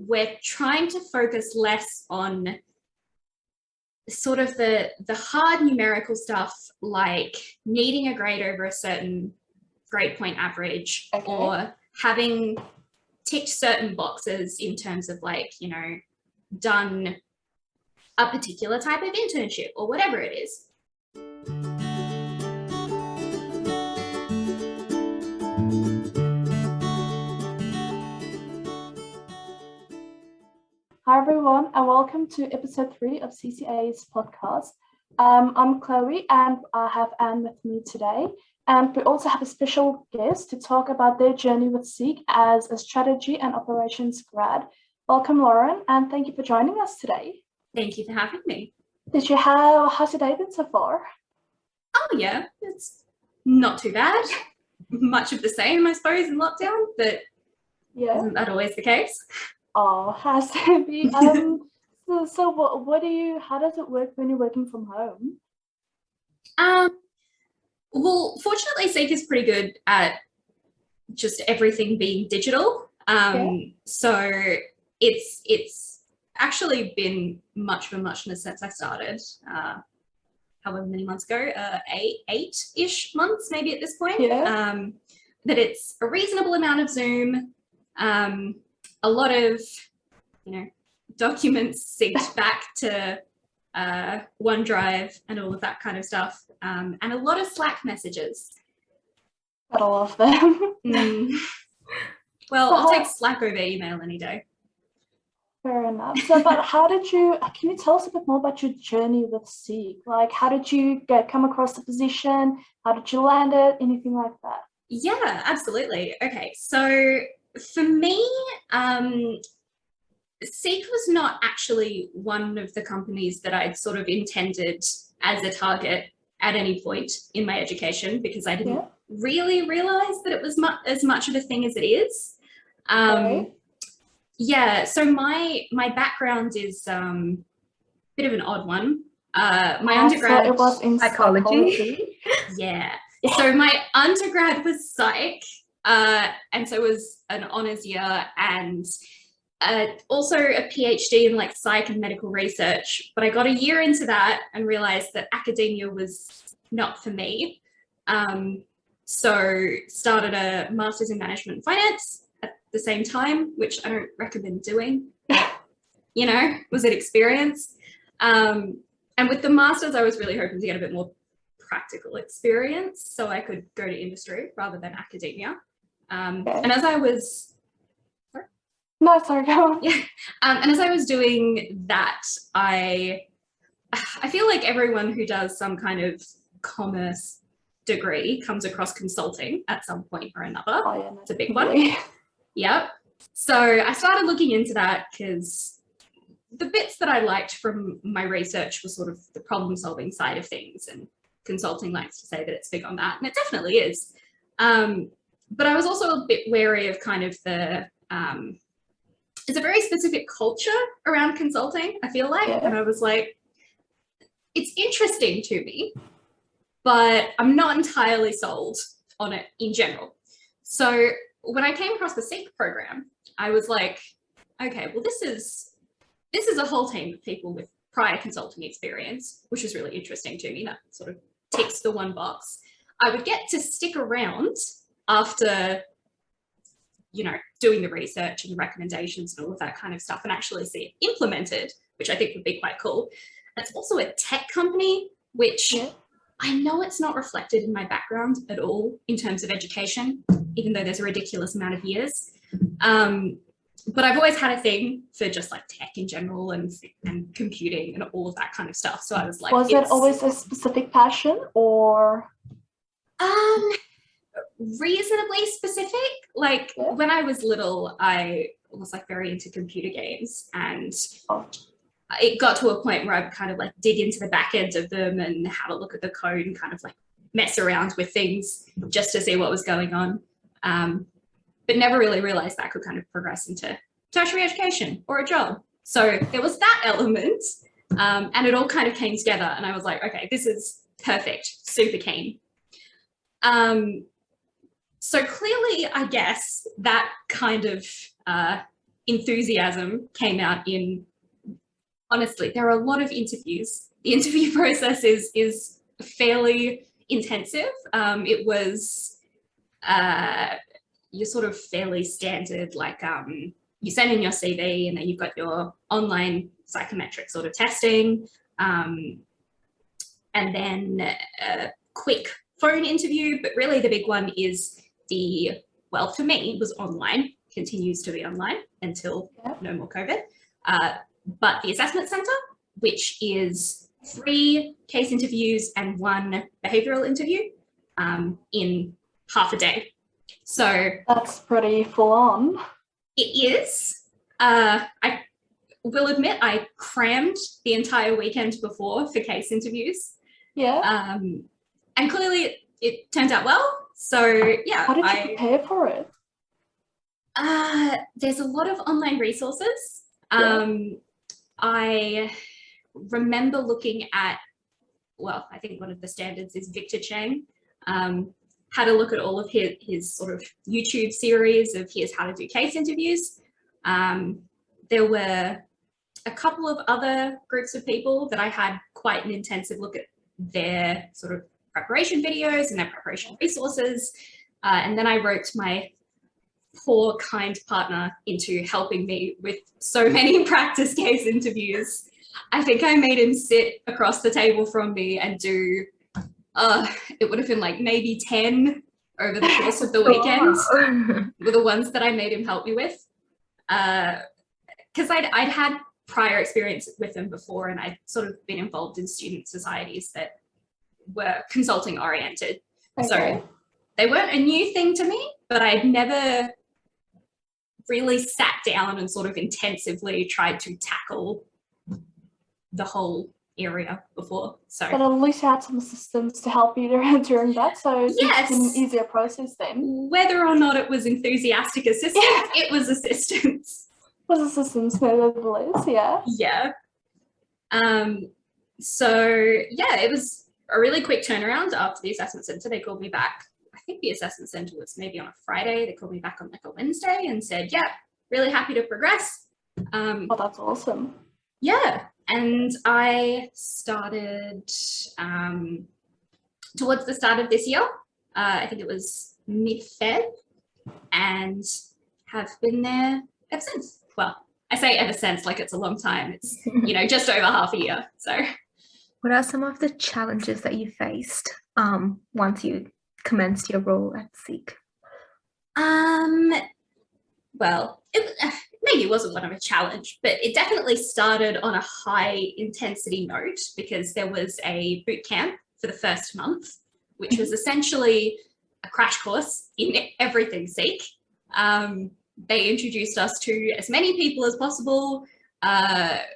we're trying to focus less on sort of the hard numerical stuff, like needing a grade over a certain grade point average, or having ticked certain boxes in terms of like, you know, done a particular type of internship or whatever it is. Hi everyone, and welcome to episode 3 of CCA's podcast. I'm Chloe, and I have Anne with me today. And we also have a special guest to talk about their journey with Seek as a strategy and operations grad. Welcome, Lauren, and thank you for joining us today. Thank you for having me. How's your day been so far? Oh yeah, it's not too bad. Much of the same, I suppose, in lockdown, but isn't that always the case? Oh, has to be. So how does it work when you're working from home? Well, fortunately, Seek is pretty good at just everything being digital. So it's actually been much of a muchness since I started, however many months ago, 8-ish months maybe at this point. That it's a reasonable amount of Zoom, a lot of, you know, documents synced back to OneDrive and all of that kind of stuff, and a lot of Slack messages. I love them. Well, I'll take Slack over email any day. Fair enough. So, but can you tell us a bit more about your journey with Seek? Like, how did you come across the position? How did you land it? Anything like that? Yeah, absolutely. Okay, so for me, Seek was not actually one of the companies that I'd sort of intended as a target at any point in my education, because I didn't really realize that it was as much of a thing as it is. Yeah, so my background is a bit of an odd one. My undergrad, so it was in psychology. Yeah. So my undergrad was psych, and so it was an honours year, and also a PhD in like psych and medical research. But I got a year into that and realized that academia was not for me. So started a master's in management and finance at the same time, which I don't recommend doing. You know, was an experience. And with the master's, I was really hoping to get a bit more practical experience so I could go to industry rather than academia. And as I was... No, sorry, go on. Yeah. And as I was doing that, I feel like everyone who does some kind of commerce degree comes across consulting at some point or another. It's a big one. Yep. So I started looking into that because the bits that I liked from my research were sort of the problem solving side of things, and consulting likes to say that it's big on that, and it definitely is. But I was also a bit wary of kind of the... It's a very specific culture around consulting, I feel like. And I was like, it's interesting to me, but I'm not entirely sold on it in general. So when I came across the Seek program, I was like, okay, well, this is a whole team of people with prior consulting experience, which is really interesting to me. That sort of ticks the one box. I would get to stick around after, you know, doing the research and the recommendations and all of that kind of stuff, and actually see it implemented, which I think would be quite cool. It's also a tech company, which I know it's not reflected in my background at all in terms of education, even though there's a ridiculous amount of years. But I've always had a thing for just like tech in general and computing and all of that kind of stuff. So I was like, was it always a specific passion or? Reasonably specific. Like when I was little, I was like very into computer games, and it got to a point where I'd kind of like dig into the back end of them and have a look at the code and kind of like mess around with things just to see what was going on. But never really realized that could kind of progress into tertiary education or a job. So there was that element, and it all kind of came together, and I was like, okay, this is perfect, super keen. So clearly, I guess, that kind of enthusiasm came out in, honestly, there are a lot of interviews. The interview process is fairly intensive. It was your sort of fairly standard, like you send in your CV and then you've got your online psychometric sort of testing, and then a quick phone interview. But really the big one is well, for me, it was online, continues to be online until no more COVID. But the assessment centre, which is 3 case interviews and 1 behavioural interview in half a day. So that's pretty full on. It is. I will admit I crammed the entire weekend before for case interviews. Yeah. And clearly it turned out well. So yeah. How did you prepare for it? There's a lot of online resources. I remember looking at, well, I think one of the standards is Victor Chang. Had a look at all of his sort of YouTube series of here's how to do case interviews. There were a couple of other groups of people that I had quite an intensive look at their sort of preparation videos and their preparation resources. And then I roped my poor, kind partner into helping me with so many practice case interviews. I think I made him sit across the table from me and do, it would have been like maybe 10 over the course of the weekend were the ones that I made him help me with. Because I'd had prior experience with them before, and I'd sort of been involved in student societies that were consulting oriented. Okay. So they weren't a new thing to me, but I'd never really sat down and sort of intensively tried to tackle the whole area before. So, but at least you had some systems to help you during that, so yes, it's an easier process then. Whether or not it was enthusiastic assistance, it was assistance. It was assistance, nevertheless, yeah. Yeah. So yeah, it was a really quick turnaround after the assessment centre. They called me back. I think the assessment centre was maybe on a Friday. They called me back on like a Wednesday and said, yeah, really happy to progress. Oh, that's awesome. Yeah. And I started towards the start of this year. I think it was mid-Feb, and have been there ever since. Well, I say ever since like it's a long time. It's, just over half a year. So what are some of the challenges that you faced once you commenced your role at SEEK? Well, maybe it wasn't one of a challenge, but it definitely started on a high intensity note because there was a boot camp for the first month, which was essentially a crash course in everything SEEK. They introduced us to as many people as possible. They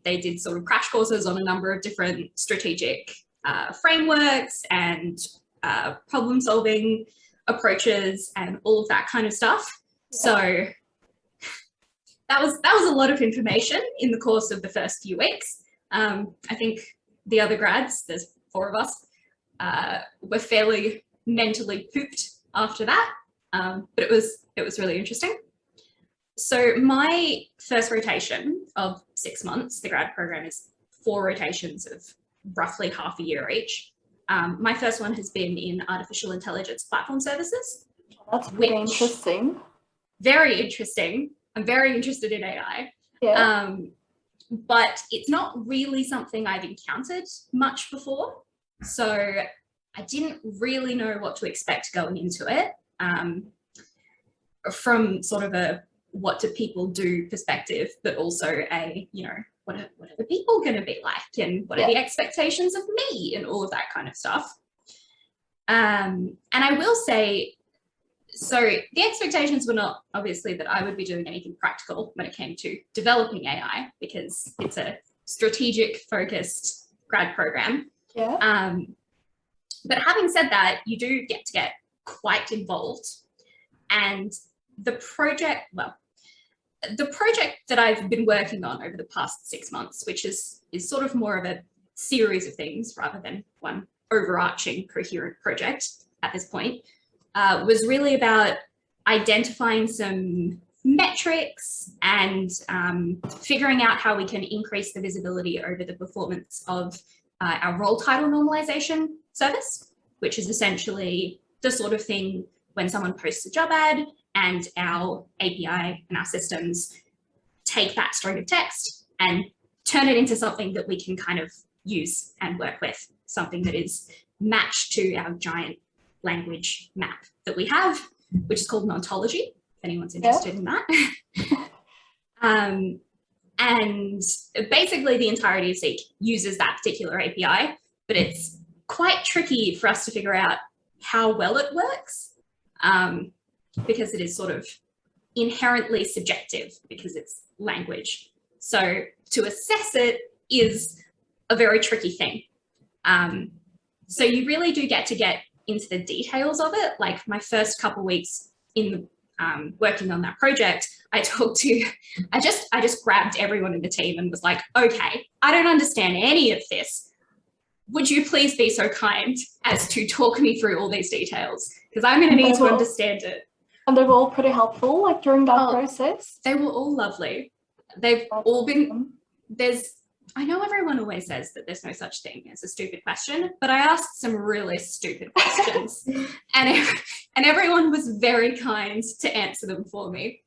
did sort of crash courses on a number of different strategic frameworks and problem solving approaches and all of that kind of stuff. Yeah. So that was a lot of information in the course of the first few weeks. I think the other grads, there's 4 of us, were fairly mentally pooped after that, but it was really interesting. So my first rotation of 6 months, the grad program is 4 rotations of roughly half a year each. My first one has been in artificial intelligence platform services. That's pretty interesting. Very interesting. I'm very interested in AI. Yeah. But it's not really something I've encountered much before. So I didn't really know what to expect going into it. From sort of a what do people do perspective, but also a, what are the people going to be like, and what are the expectations of me, and all of that kind of stuff. And I will say, so the expectations were not obviously that I would be doing anything practical when it came to developing AI, because it's a strategic focused grad program. Yeah. But having said that, you do get to get quite involved. And the project that I've been working on over the past 6 months, which is sort of more of a series of things rather than one overarching coherent project at this point, was really about identifying some metrics and figuring out how we can increase the visibility over the performance of our role title normalization service, which is essentially the sort of thing when someone posts a job ad and our API and our systems take that string of text and turn it into something that we can kind of use and work with, something that is matched to our giant language map that we have, which is called an ontology, if anyone's interested in that. And basically the entirety of Seek uses that particular API, but it's quite tricky for us to figure out how well it works, because it is sort of inherently subjective because it's language. So to assess it is a very tricky thing. So you really do get into the details of it. Like my first couple of weeks in working on that project, I just grabbed everyone in the team and was like, okay, I don't understand any of this. Would you please be so kind as to talk me through all these details? Because I'm going to need to understand it. And they were all pretty helpful, like during that process? They were all lovely. They've all been, I know everyone always says that there's no such thing as a stupid question, but I asked some really stupid questions and everyone was very kind to answer them for me.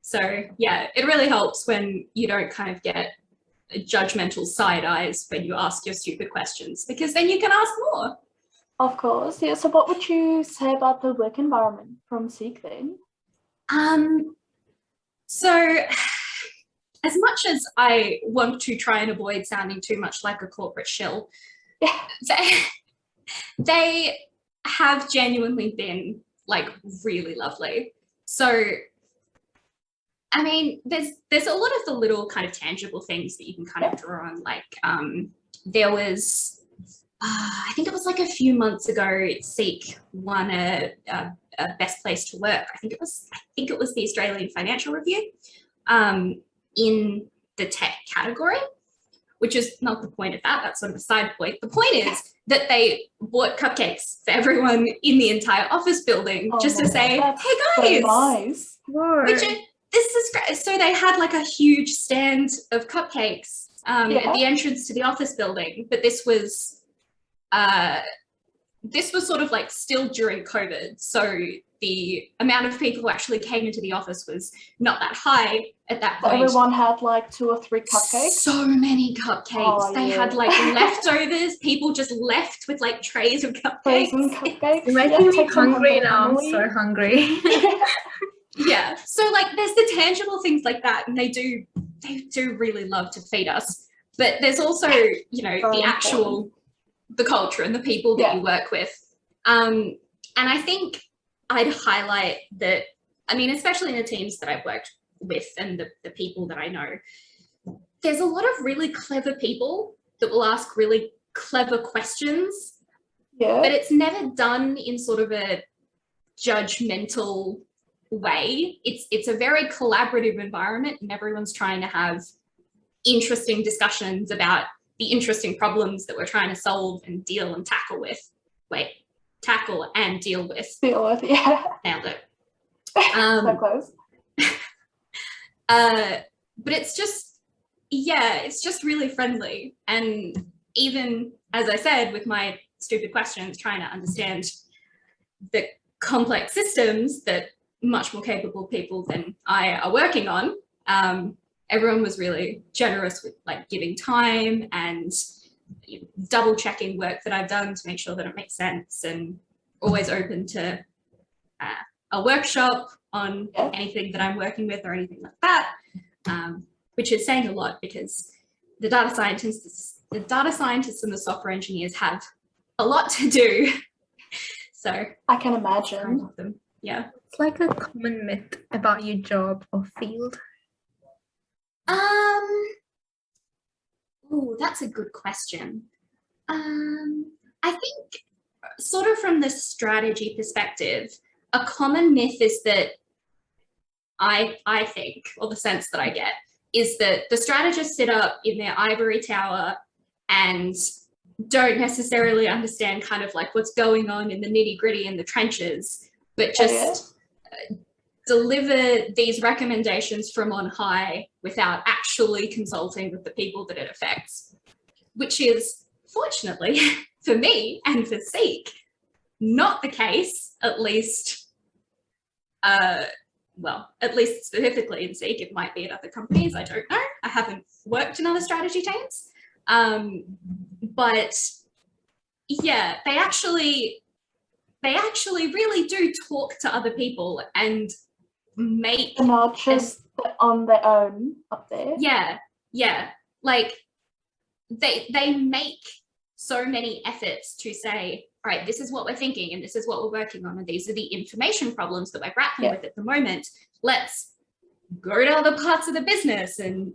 So yeah, it really helps when you don't kind of get judgmental side eyes when you ask your stupid questions, because then you can ask more. Of course, yeah. So what would you say about the work environment from Seek then? So as much as I want to try and avoid sounding too much like a corporate shill, they have genuinely been like really lovely. So, I mean, there's a lot of the little kind of tangible things that you can kind of draw on. Like there was, I think it was like a few months ago, Seek won a best place to work. I think it was the Australian Financial Review. In the tech category, which is not the point of that. That's sort of a side point. The point is that they bought cupcakes for everyone in the entire office building just to say, hey guys, so nice. This is great. So they had like a huge stand of cupcakes at the entrance to the office building, but this was sort of like still during COVID. So the amount of people who actually came into the office was not that high at that point. Everyone had like 2 or 3 cupcakes. So many cupcakes. They had like leftovers. People just left with like trays of cupcakes. You're making me hungry now. I'm so hungry. Yeah. So like there's the tangible things like that, and they do really love to feed us. But there's also, you know, the culture and the people that you work with. And I think I'd highlight that, I mean, especially in the teams that I've worked with and the people that I know, there's a lot of really clever people that will ask really clever questions, but it's never done in sort of a judgmental way. It's a very collaborative environment, and everyone's trying to have interesting discussions about the interesting problems that we're trying to solve and deal and tackle with. Tackle and deal with. Yeah. Nailed it. So close. But it's just really friendly. And even, as I said, with my stupid questions, trying to understand the complex systems that much more capable people than I are working on, everyone was really generous with like giving time and double checking work that I've done to make sure that it makes sense, and always open to a workshop on anything that I'm working with or anything like that, which is saying a lot because the data scientists and the software engineers have a lot to do. So I can imagine. Yeah. It's like a common myth about your job or field. Oh, that's a good question. I think sort of from the strategy perspective, a common myth is that I think, or the sense that I get, is that the strategists sit up in their ivory tower and don't necessarily understand kind of like what's going on in the nitty gritty in the trenches, but just deliver these recommendations from on high without actually consulting with the people that it affects, which is, fortunately, for me and for Seek, not the case, at least specifically in Seek. It might be at other companies, I don't know. I haven't worked in other strategy teams. But yeah, they actually really do talk to other people and make... And not just on their own up there. Yeah. Like, they make so many efforts to say, all right, this is what we're thinking and this is what we're working on and these are the information problems that we're grappling with at the moment. Let's go to other parts of the business and,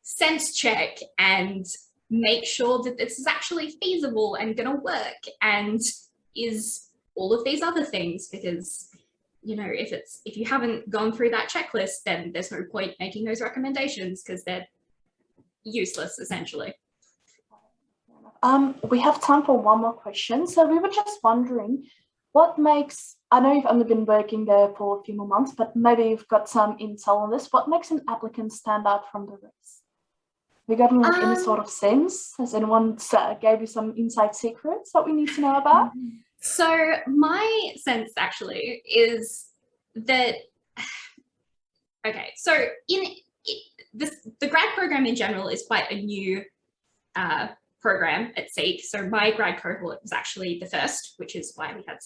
sense check and make sure that this is actually feasible and going to work and is all of these other things, because if you haven't gone through that checklist, then there's no point making those recommendations because they're useless essentially. We have time for one more question. So we were just wondering, I know you've only been working there for a few more months, but maybe you've got some intel on this. What makes an applicant stand out from the rest? Have you gotten any sort of sense? Has anyone gave you some inside secrets that we need to know about? So my sense actually is that, okay, so the grad program in general is quite a new program at Seek. So my grad cohort was actually the first, which is why we had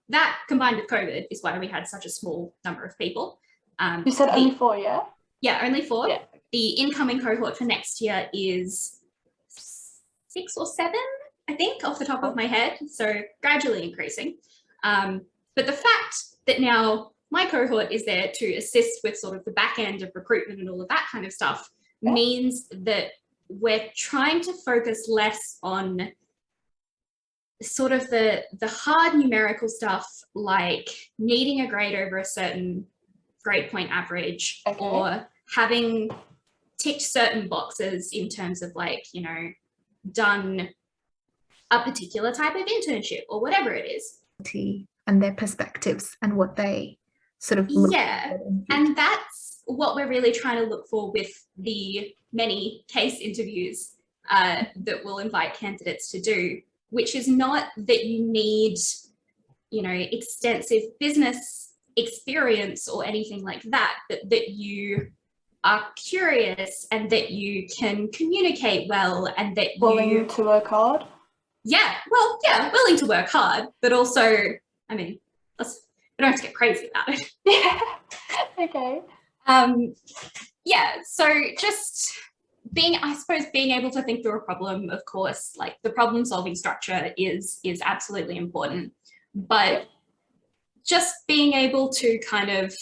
that combined with COVID is why we had such a small number of people. You said only 4, yeah? Yeah, only 4. Yeah. The incoming cohort for next year is 6 or 7, I think, off the top of my head. So gradually increasing. But the fact that now my cohort is there to assist with sort of the back end of recruitment and all of that kind of stuff means that we're trying to focus less on sort of the hard numerical stuff, like needing a grade over a certain grade point average or having ticked certain boxes in terms of done a particular type of internship or whatever it is. And their perspectives and what they sort of look for. And that's what we're really trying to look for with the many case interviews that we'll invite candidates to do, which is not that you need, extensive business experience or anything like that, but that you are curious and that you can communicate well and that willing to work hard. Willing to work hard, but also, we don't have to get crazy about it. Yeah. Okay. So just being able to think through a problem, of course, like the problem solving structure is absolutely important, but just being able to kind of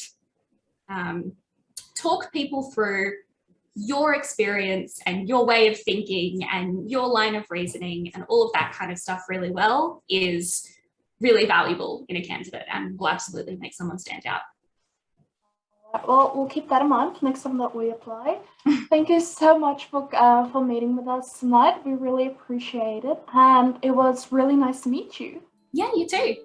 talk people through your experience and your way of thinking and your line of reasoning and all of that kind of stuff really well is really valuable in a candidate and will absolutely make someone stand out. Well, we'll keep that in mind next time that we apply. Thank you so much for meeting with us tonight. We really appreciate it, and it was really nice to meet you. Yeah, you too.